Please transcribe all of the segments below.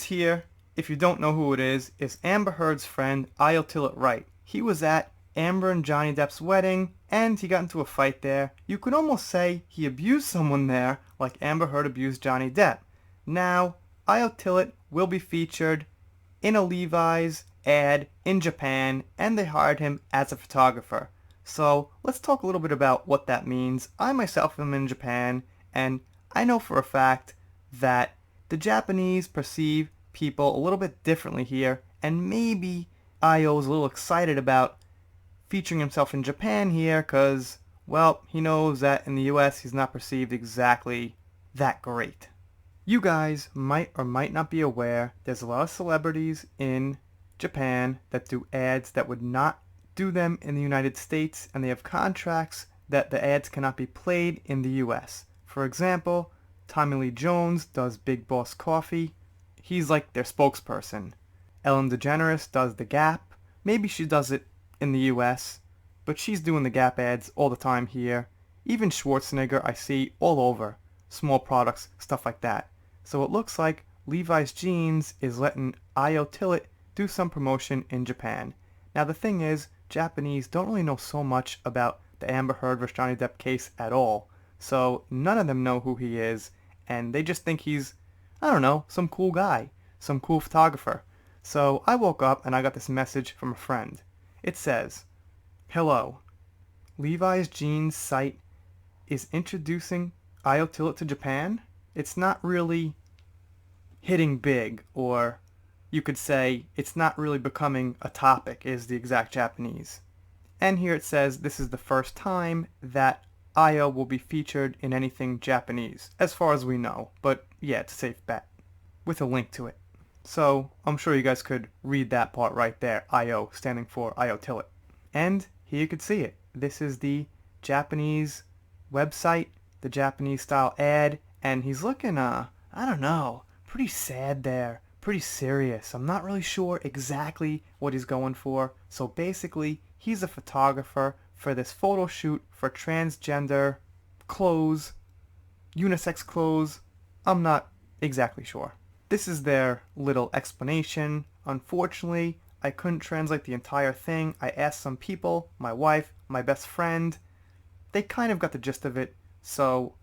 here, if you don't know who it is Amber Heard's friend Io Tillett. He was at Amber and Johnny Depp's wedding, and he got into a fight there. You could almost say he abused someone there, like Amber Heard abused Johnny Depp. Now, Io Tillett will be featured in a Levi's ad in Japan, and they hired him as a photographer. So let's talk a little bit about what that means. I myself am in Japan, and I know for a fact that the Japanese perceive people a little bit differently here, and maybe Io's a little excited about featuring himself in Japan here because, well, he knows that in the US he's not perceived exactly that great. You guys might or might not be aware there's a lot of celebrities in Japan that do ads that would not do them in the United States, and they have contracts that the ads cannot be played in the US. For example, Tommy Lee Jones does Big Boss Coffee. He's like their spokesperson. Ellen DeGeneres does The Gap. Maybe she does it in the US, but she's doing the Gap ads all the time here. Even Schwarzenegger I see all over. Small products, stuff like that. So it looks like Levi's Jeans is letting Io Tillett do some promotion in Japan. Now the thing is, Japanese don't really know so much about the Amber Heard vs. Johnny Depp case at all. So none of them know who he is, and they just think he's, I don't know, some cool guy, some cool photographer. So I woke up and I got this message from a friend. It says, "Hello, Levi's Jeans site is introducing Io Tillett to Japan. It's not really hitting big, or you could say it's not really becoming a topic," is the exact Japanese. And here it says this is the first time that Io will be featured in anything Japanese, as far as we know. But yeah, it's a safe bet, with a link to it. So I'm sure you guys could read that part right there, Io standing for Io Tillett. And here you could see it. This is the Japanese website, the Japanese style ad, and he's looking, I don't know, pretty sad there, pretty serious. I'm not really sure exactly what he's going for. So basically, he's a photographer for this photo shoot for transgender clothes, unisex clothes. I'm not exactly sure. This is their little explanation. Unfortunately, I couldn't translate the entire thing. I asked some people, my wife, my best friend. They kind of got the gist of it, so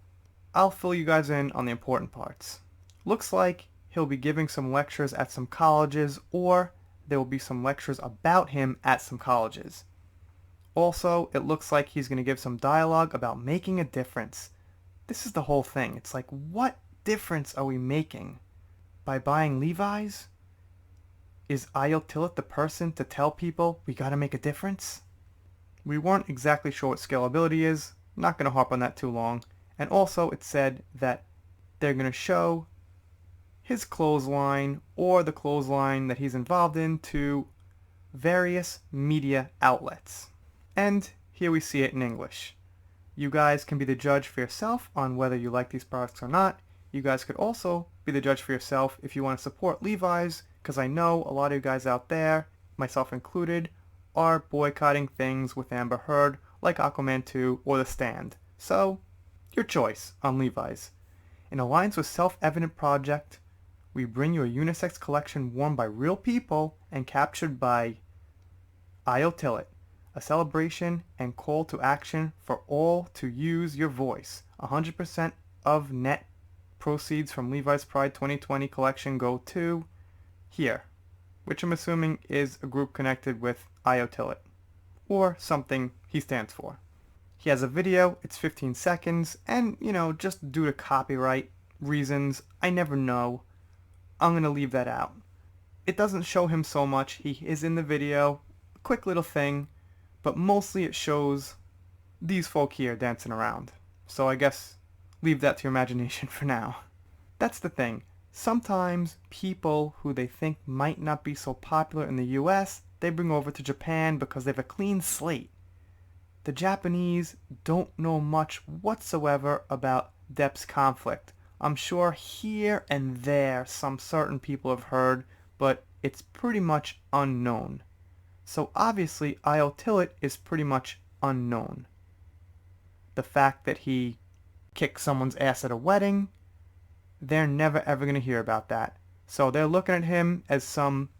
I'll fill you guys in on the important parts. Looks like he'll be giving some lectures at some colleges, or there will be some lectures about him at some colleges. Also, it looks like he's going to give some dialogue about making a difference. This is the whole thing. It's like, what difference are we making by buying Levi's? Is Io Tillett the person to tell people we gotta make a difference? We weren't exactly sure what scalability is. Not gonna harp on that too long. And also it said that they're gonna show his clothesline or the clothesline that he's involved in to various media outlets. And here we see it in English. You guys can be the judge for yourself on whether you like these products or not. You guys could also be the judge for yourself if you want to support Levi's, because I know a lot of you guys out there, myself included, are boycotting things with Amber Heard, like Aquaman 2 or The Stand. So, your choice on Levi's. In alliance with Self-Evident Project, we bring you a unisex collection worn by real people and captured by Io Tillett, a celebration and call to action for all to use your voice. 100% of net proceeds from Levi's Pride 2020 collection go to here, which I'm assuming is a group connected with Io Tillett, or something he stands for. He has a video, it's 15 seconds, and just due to copyright reasons, I never know, I'm going to leave that out. It doesn't show him so much. He is in the video, a quick little thing, but mostly it shows these folk here dancing around. So I guess leave that to your imagination for now. That's the thing. Sometimes people who they think might not be so popular in the US, they bring over to Japan because they have a clean slate. The Japanese don't know much whatsoever about Depp's conflict. I'm sure here and there some certain people have heard, but it's pretty much unknown. So obviously Io Tillett is pretty much unknown. The fact that he kicked someone's ass at a wedding, they're never ever going to hear about that. So they're looking at him as some,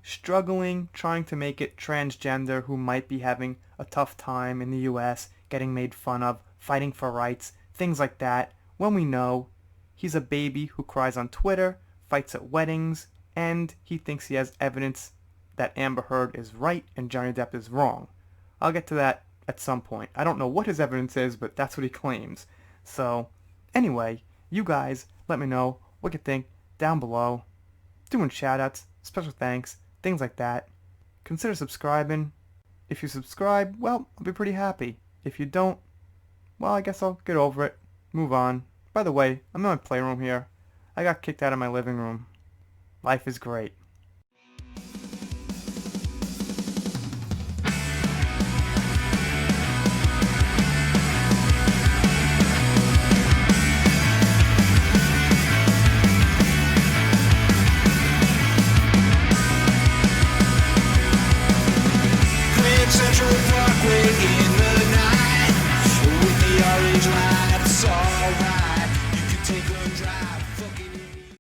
struggling, trying to make it transgender who might be having a tough time in the US, getting made fun of, fighting for rights, things like that, when we know he's a baby who cries on Twitter, fights at weddings, and he thinks he has evidence that Amber Heard is right and Johnny Depp is wrong. I'll get to that at some point. I don't know what his evidence is, but that's what he claims. So, anyway, you guys let me know what you think down below. Doing shoutouts, special thanks, things like that. Consider subscribing. If you subscribe, well, I'll be pretty happy. If you don't, well, I guess I'll get over it, move on. By the way, I'm in my playroom here. I got kicked out of my living room. Life is great.